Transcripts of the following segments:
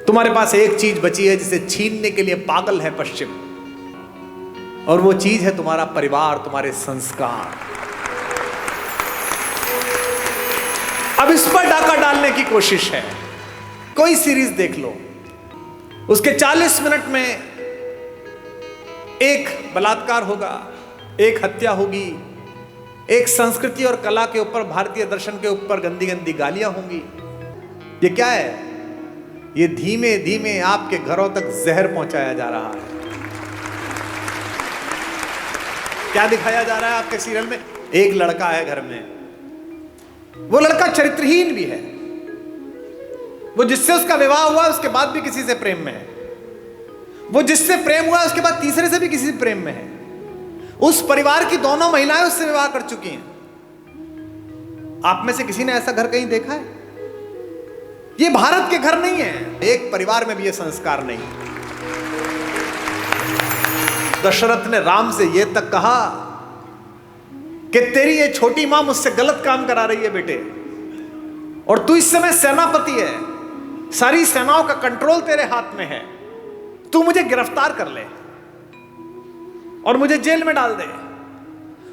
तुम्हारे पास एक चीज बची है जिसे छीनने के लिए पागल है पश्चिम, और वो चीज है तुम्हारा परिवार, तुम्हारे संस्कार। अब इस पर डाका डालने की कोशिश है। कोई सीरीज देख लो, उसके 40 मिनट में एक बलात्कार होगा, एक हत्या होगी, एक संस्कृति और कला के ऊपर, भारतीय दर्शन के ऊपर गंदी गंदी गालियां होंगी। ये क्या है? ये धीमे धीमे आपके घरों तक जहर पहुंचाया जा रहा है। क्या दिखाया जा रहा है आपके सीरियल में? एक लड़का है घर में, वो लड़का चरित्रहीन भी है, वो जिससे उसका विवाह हुआ उसके बाद भी किसी से प्रेम में है, वो जिससे प्रेम हुआ उसके बाद तीसरे से भी किसी से प्रेम में है। उस परिवार की दोनों महिलाएं उससे विवाह कर चुकी हैं। आप में से किसी ने ऐसा घर कहीं देखा है? ये भारत के घर नहीं है। एक परिवार में भी ये संस्कार नहीं। दशरथ ने राम से यह तक कहा कि तेरी ये छोटी मां मुझसे गलत काम करा रही है बेटे, और तू इस समय सेनापति है, सारी सेनाओं का कंट्रोल तेरे हाथ में है, तू मुझे गिरफ्तार कर ले और मुझे जेल में डाल दे,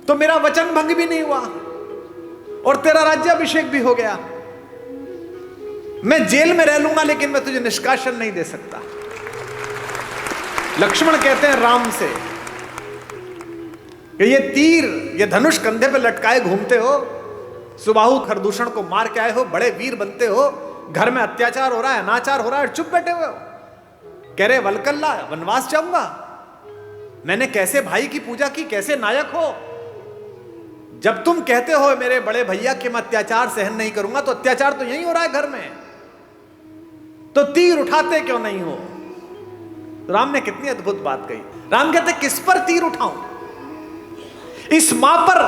तो मेरा वचन भंग भी नहीं हुआ और तेरा राज्याभिषेक भी हो गया। मैं जेल में रह लूंगा लेकिन मैं तुझे निष्कासन नहीं दे सकता। लक्ष्मण कहते हैं राम से कि ये तीर, ये धनुष कंधे पे लटकाए घूमते हो, सुबाहु खरदूषण को मार के आए हो, बड़े वीर बनते हो, घर में अत्याचार हो रहा है, अनाचार हो रहा है, चुप बैठे हुए हो। कह रहे वलकल्ला, वनवास जाऊंगा? मैंने कैसे भाई की पूजा की, कैसे नायक हो? जब तुम कहते हो मेरे बड़े भैया कि मैं अत्याचार सहन नहीं करूंगा, तो अत्याचार तो यही हो रहा है घर में, तो तीर उठाते क्यों नहीं हो? राम ने कितनी अद्भुत बात कही। राम कहते किस पर तीर उठाऊं? इस मां पर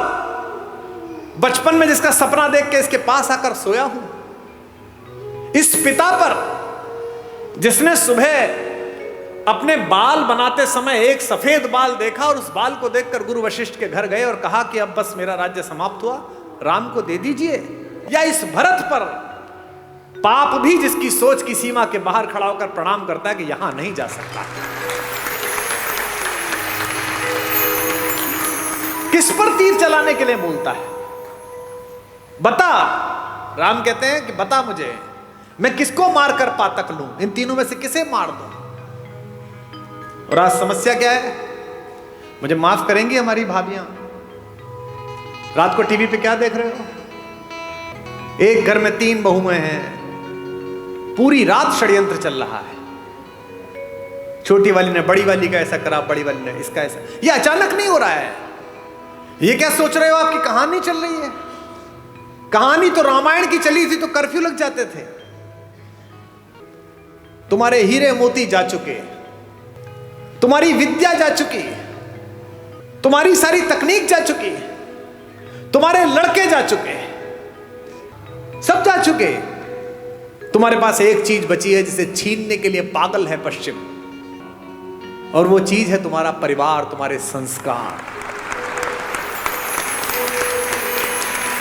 बचपन में जिसका सपना देख के इसके पास आकर सोया हूं, इस पिता पर जिसने सुबह अपने बाल बनाते समय एक सफेद बाल देखा और उस बाल को देखकर गुरु वशिष्ठ के घर गए और कहा कि अब बस मेरा राज्य समाप्त हुआ, राम को दे दीजिए। या इस भरत पर, पाप भी जिसकी सोच की सीमा के बाहर खड़ा होकर प्रणाम करता है कि यहां नहीं जा सकता। किस पर तीर चलाने के लिए बोलता है? बता। राम कहते हैं कि बता मुझे, मैं किसको मारकर पातक लूं? इन तीनों में से किसे मार दूं? और आज समस्या क्या है? मुझे माफ करेंगी हमारी भाभियां, रात को टीवी पे क्या देख रहे हो? एक घर में 3 बहुएं हैं, पूरी रात षड्यंत्र चल रहा है। छोटी वाली ने बड़ी वाली का ऐसा करा, बड़ी वाली ने इसका ऐसा। ये अचानक नहीं हो रहा है। ये क्या सोच रहे हो? आपकी कहानी चल रही है। कहानी तो रामायण की चली थी तो कर्फ्यू लग जाते थे। तुम्हारे हीरे मोती जा चुके, तुम्हारी विद्या जा चुकी, तुम्हारी सारी तकनीक जा चुकी, तुम्हारे लड़के जा चुके, सब जा चुके। तुम्हारे पास एक चीज बची है जिसे छीनने के लिए पागल है पश्चिम, और वो चीज है तुम्हारा परिवार, तुम्हारे संस्कार।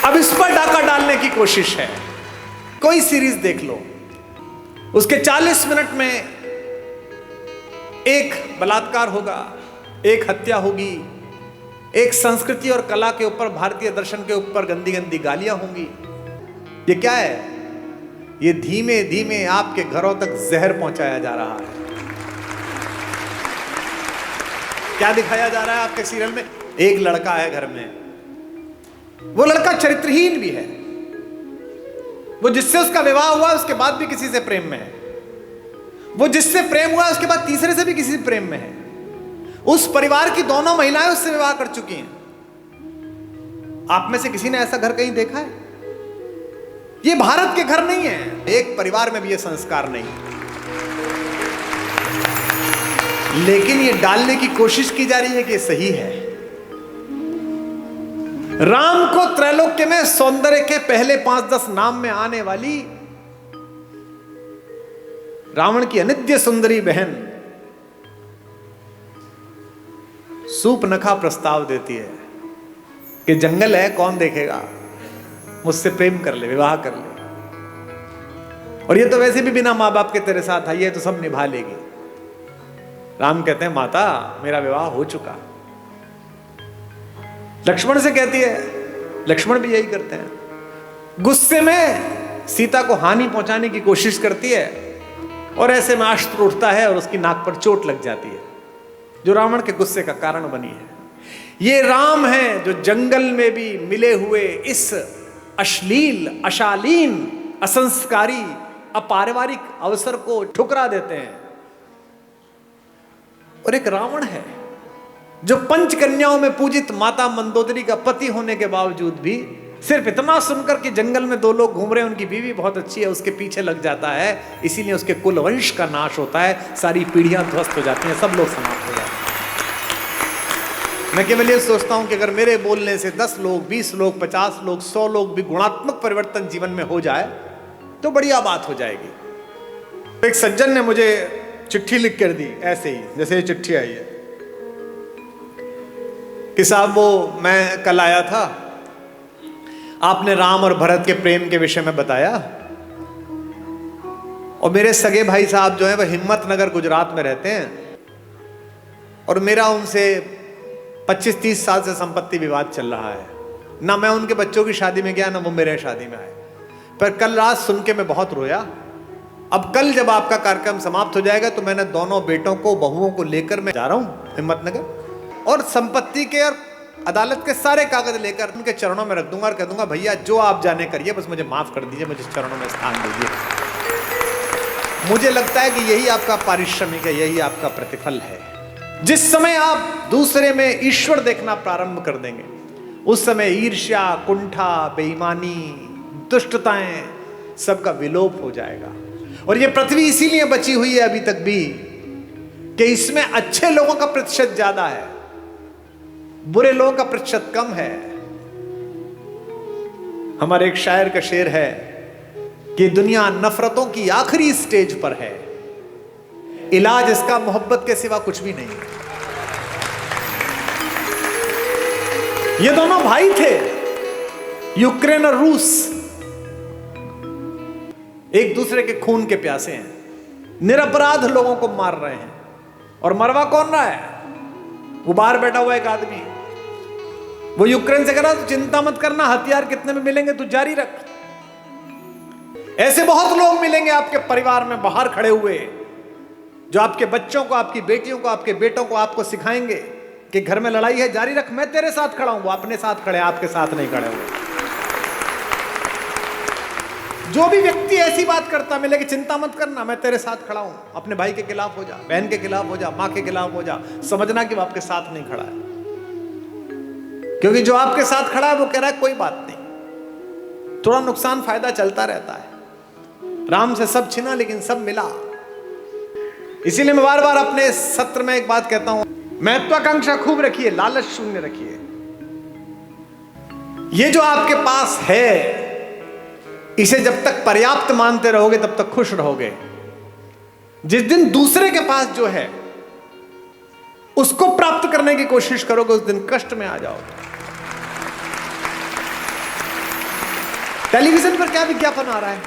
अब इस पर डाका डालने की कोशिश है। कोई सीरीज देख लो, उसके 40 मिनट में एक बलात्कार होगा, एक हत्या होगी, एक संस्कृति और कला के ऊपर, भारतीय दर्शन के ऊपर गंदी गंदी गालियां होंगी। ये क्या है? ये धीमे धीमे आपके घरों तक जहर पहुंचाया जा रहा है। क्या दिखाया जा रहा है आपके सीरियल में? एक लड़का है घर में, वो लड़का चरित्रहीन भी है, वो जिससे उसका विवाह हुआ उसके बाद भी किसी से प्रेम में है, वो जिससे प्रेम हुआ उसके बाद तीसरे से भी किसी से प्रेम में है। उस परिवार की दोनों महिलाएं उससे विवाह कर चुकी हैं। आप में से किसी ने ऐसा घर कहीं देखा है? ये भारत के घर नहीं है। एक परिवार में भी ये संस्कार नहीं, लेकिन ये डालने की कोशिश की जा रही है कि ये सही है। राम को त्रैलोक्य में सौंदर्य के पहले 5-10 नाम में आने वाली रावण की अनित्य सुंदरी बहन सूपनखा प्रस्ताव देती है कि जंगल है, कौन देखेगा, मुझसे प्रेम कर ले, विवाह कर ले। और ये तो वैसे भी बिना माँ बाप के तेरे साथ आई है, तो सब निभा लेगी। राम कहते हैं माता मेरा विवाह हो चुका। लक्ष्मण से कहती है, लक्ष्मण भी यही करते हैं, गुस्से में सीता को हानि पहुंचाने की कोशिश करती है और ऐसे में अस्त्र उठता है और उसकी नाक पर चोट लग जाती है, जो रावण के गुस्से का कारण बनी है। ये राम है जो जंगल में भी मिले हुए इस अश्लील, अशालीन, असंस्कारी, अपारिवारिक अवसर को ठुकरा देते हैं। और एक रावण है जो पंचकन्याओं में पूजित माता मंदोदरी का पति होने के बावजूद भी सिर्फ इतना सुनकर कि जंगल में दो लोग घूम रहे हैं, उनकी बीवी बहुत अच्छी है, उसके पीछे लग जाता है, इसीलिए उसके कुल वंश का नाश होता है, सारी पीढ़ियां ध्वस्त हो जाती हैं, सब लोग समाप्त हो जाते हैं। मैं केवल ये सोचता हूं कि अगर मेरे बोलने से 10 लोग, 20 लोग, 50 लोग, 100 लोग भी गुणात्मक परिवर्तन जीवन में हो जाए तो बढ़िया बात हो जाएगी। एक सज्जन ने मुझे चिट्ठी लिख कर दी, ऐसे ही जैसे ये चिट्ठी आई है कि साहब वो मैं कल आया था, आपने राम और भरत के प्रेम के विषय में बताया, और मेरे सगे भाई साहब जो हैं वह हिम्मतनगर गुजरात में रहते हैं, और मेरा उनसे 25-30 साल से संपत्ति विवाद चल रहा है। ना मैं उनके बच्चों की शादी में गया, ना वो मेरे शादी में आए, पर कल रात सुन के मैं बहुत रोया। अब कल जब आपका कार्यक्रम समाप्त हो जाएगा तो मैंने दोनों बेटों को, बहुओं को लेकर मैं जा रहा हूं हिम्मतनगर, और संपत्ति के और अदालत के सारे कागज लेकर उनके चरणों में रख दूंगा और कह दूंगा भैया जो आप जाने करिए, बस मुझे माफ कर दीजिए, मुझे चरणों में स्थान दीजिए। मुझे लगता है कि यही आपका पारिश्रमिक है, यही आपका प्रतिफल है। जिस समय आप दूसरे में ईश्वर देखना प्रारंभ कर देंगे, उस समय ईर्ष्या, कुंठा, बेईमानी, दुष्टताएं सबका विलोप हो जाएगा। और ये पृथ्वी इसीलिए बची हुई है अभी तक भी कि इसमें अच्छे लोगों का प्रतिशत ज्यादा है, बुरे लोगों का प्रतिशत कम है। हमारे एक शायर का शेर है कि दुनिया नफरतों की आखिरी स्टेज पर है, इलाज इसका मोहब्बत के सिवा कुछ भी नहीं। ये दोनों भाई थे, यूक्रेन और रूस, एक दूसरे के खून के प्यासे हैं, निरपराध लोगों को मार रहे हैं। और मरवा कौन रहा है? वो बाहर बैठा हुआ एक आदमी, वो यूक्रेन से कह रहा तो चिंता मत करना, हथियार कितने में मिलेंगे तू जारी रख। ऐसे बहुत लोग मिलेंगे आपके परिवार में बाहर खड़े हुए, जो आपके बच्चों को, आपकी बेटियों को, आपके बेटों को आपको सिखाएंगे कि घर में लड़ाई है, जारी रख, मैं तेरे साथ खड़ा हूं। वो अपने साथ खड़े, आपके साथ नहीं खड़े हुए। जो भी व्यक्ति ऐसी बात करता मिले कि चिंता मत करना, मैं तेरे साथ खड़ा हूं, अपने भाई के खिलाफ हो जा, बहन के खिलाफ हो जा, मां के खिलाफ हो जा, समझना कि वो आपके साथ नहीं खड़ा है। क्योंकि जो आपके साथ खड़ा है वो कह रहा है कोई बात नहीं, थोड़ा नुकसान फायदा चलता रहता है। राम से सब छिना लेकिन सब मिला। इसीलिए मैं बार बार अपने सत्र में एक बात कहता हूं, महत्वाकांक्षा खूब रखिए, लालच शून्य रखिए। ये जो आपके पास है, इसे जब तक पर्याप्त मानते रहोगे तब तक खुश रहोगे। जिस दिन दूसरे के पास जो है उसको प्राप्त करने की कोशिश करोगे, उस दिन कष्ट में आ जाओगे। टेलीविजन पर क्या विज्ञापन आ रहा है?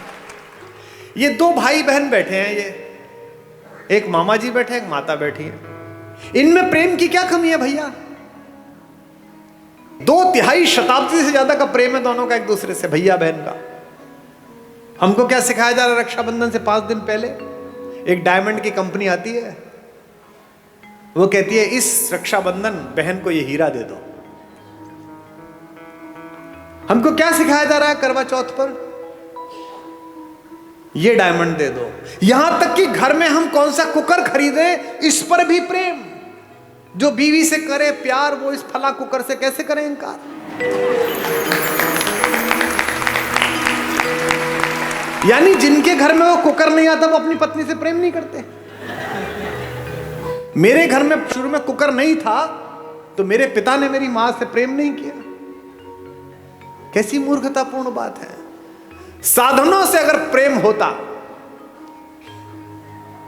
ये दो भाई बहन बैठे हैं, ये एक मामा जी बैठे, एक माता बैठी है। इनमें प्रेम की क्या कमी है भैया? 2 शताब्दी से ज्यादा का प्रेम है दोनों का एक दूसरे से, भैया बहन का। हमको क्या सिखाया जा रहा है? रक्षाबंधन से 5 दिन पहले एक डायमंड की कंपनी आती है, वो कहती है इस रक्षाबंधन बहन को ये हीरा दे दो। हमको क्या सिखाया जा रहा है? करवा चौथ पर ये डायमंड दे दो। यहां तक कि घर में हम कौन सा कुकर खरीदें, इस पर भी प्रेम। जो बीवी से करे प्यार, वो इस फला कुकर से कैसे करें इनकार? यानी जिनके घर में वो कुकर नहीं आता, वो अपनी पत्नी से प्रेम नहीं करते। मेरे घर में शुरू में कुकर नहीं था तो मेरे पिता ने मेरी मां से प्रेम नहीं किया। कैसी मूर्खतापूर्ण बात है। साधनों से अगर प्रेम होता,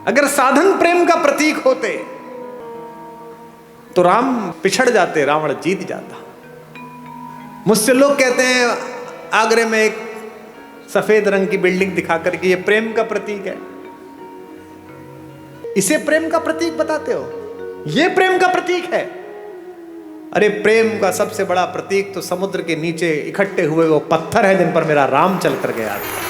अगर साधन प्रेम का प्रतीक होते तो राम पिछड़ जाते, रावण जीत जाता। मुझसे लोग कहते हैं आगरे में एक सफेद रंग की बिल्डिंग दिखा करके ये प्रेम का प्रतीक है। इसे प्रेम का प्रतीक बताते हो? ये प्रेम का प्रतीक है? अरे प्रेम का सबसे बड़ा प्रतीक तो समुद्र के नीचे इकट्ठे हुए वो पत्थर है जिन पर मेरा राम चल कर गया था।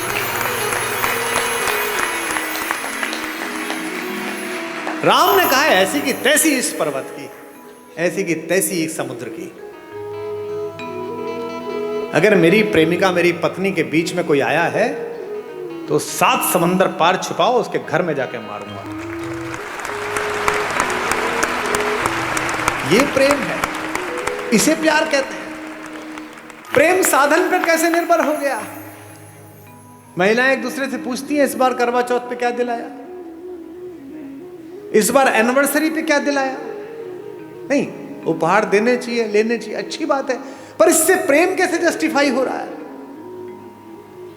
राम ने कहा है ऐसी की तैसी इस पर्वत की, ऐसी की तैसी इस समुद्र की। अगर मेरी प्रेमिका मेरी पत्नी के बीच में कोई आया है तो 7 समंदर पार छुपाओ, उसके घर में जाके मारूंगा। ये प्रेम है, इसे प्यार कहते हैं। प्रेम साधन पर कैसे निर्भर हो गया? महिलाएं एक दूसरे से पूछती हैं इस बार करवा चौथ पे क्या दिलाया, इस बार एनिवर्सरी पे क्या दिलाया। नहीं, उपहार देने चाहिए, लेने चाहिए, अच्छी बात है, पर इससे प्रेम कैसे जस्टिफाई हो रहा है?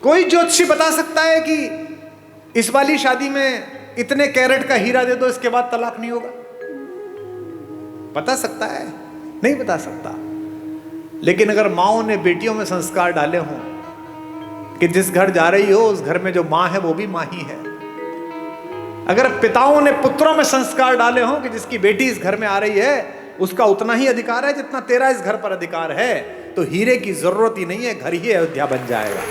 कोई ज्योतिषी बता सकता है कि इस वाली शादी में इतने कैरेट का हीरा दे दो, इसके बाद तलाक नहीं होगा? बता सकता है? नहीं बता सकता। लेकिन अगर माओ ने बेटियों में संस्कार डाले हों कि जिस घर जा रही हो उस घर में जो मां है वो भी मां ही है, अगर पिताओं ने पुत्रों में संस्कार डाले हों कि जिसकी बेटी इस घर में आ रही है उसका उतना ही अधिकार है जितना तेरा इस घर पर अधिकार है, तो हीरे की जरूरत ही नहीं है, घर ही अयोध्या बन जाएगा।